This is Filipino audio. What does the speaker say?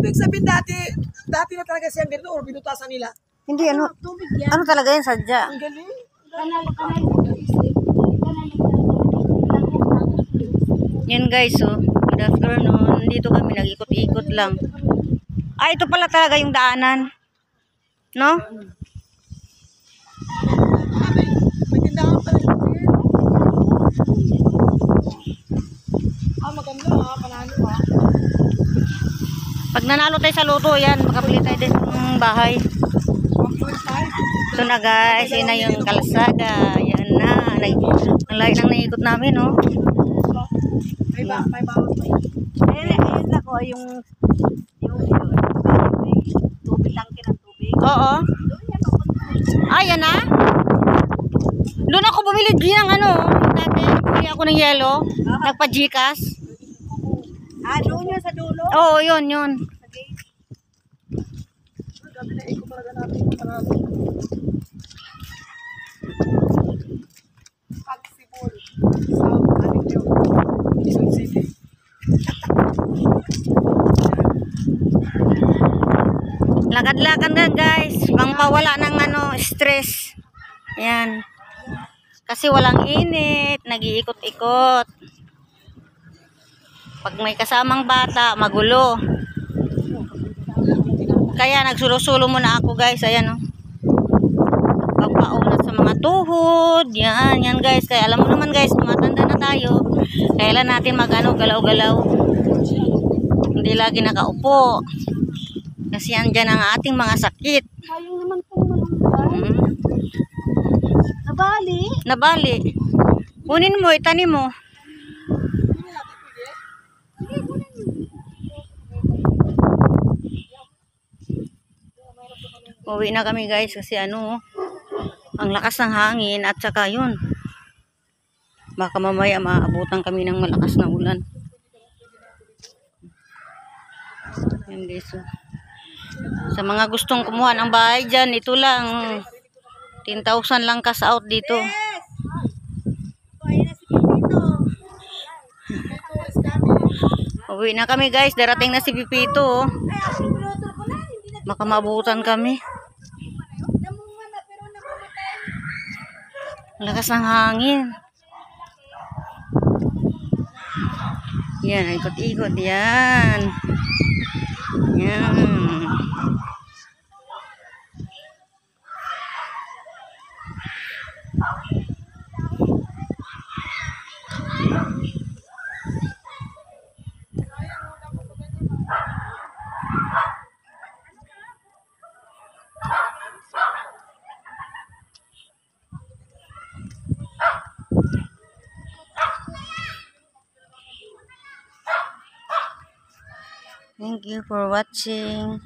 ibig sabihin dati na talaga siyang ganito or binutasan nila? Hindi, ano talaga yan, sadya. Ang galing. Yan guys, oh. Good afternoon. Dito kami nag-ikot-ikot lang. Ah, ito pala talaga yung daanan. No? May tindahan pala siya. Maganda panalo Pag nanalo tayo sa loto, yan, makabili tayo din ng bahay. Ito na guys, yun na yung kalsada. Yan na. Ang layo nang naikot namin, no? May bawang pa yun. Ayun lang ko, yung tubig, tangke ng tubig. Oo. Yan na? Doon ako bumili ng ano, dati bumili ako ng yelo, nagpa-Gcash. Doon yun sa dulo? Oo, yun. Gabi na iko talaga natin panalo. Pagsibol. South Avenue. Quezon City. Lakad-lakad na guys, pangpawala ng stress. Ayan. Kasi walang init, nag-iikot-ikot. Pag may kasamang bata, magulo. Kaya nagsulo-sulo muna ako guys, ayan oh. Pagpaunat sa mga tuhod, yan guys. Kaya alam mo naman guys, tumatanda na tayo. Kailan natin galaw-galaw. Hindi lagi nakaupo. Kasi andyan ang ating mga sakit. Sayang naman pong malungkot. Nabali. Kunin mo, itanim mo. Uwi na kami guys kasi ang lakas ng hangin at saka yun. Baka mamaya maabutan kami ng malakas na ulan. Yan guys. Sa mga gustong kumuha ng bahay dyan, ito lang. 10,000 lang cash out dito. Uwi na kami guys. Darating na si Pipito. Baka maabutan kami. Lakas ng hangin. Yan, ikot-ikot yan. Yan. Thank you for watching.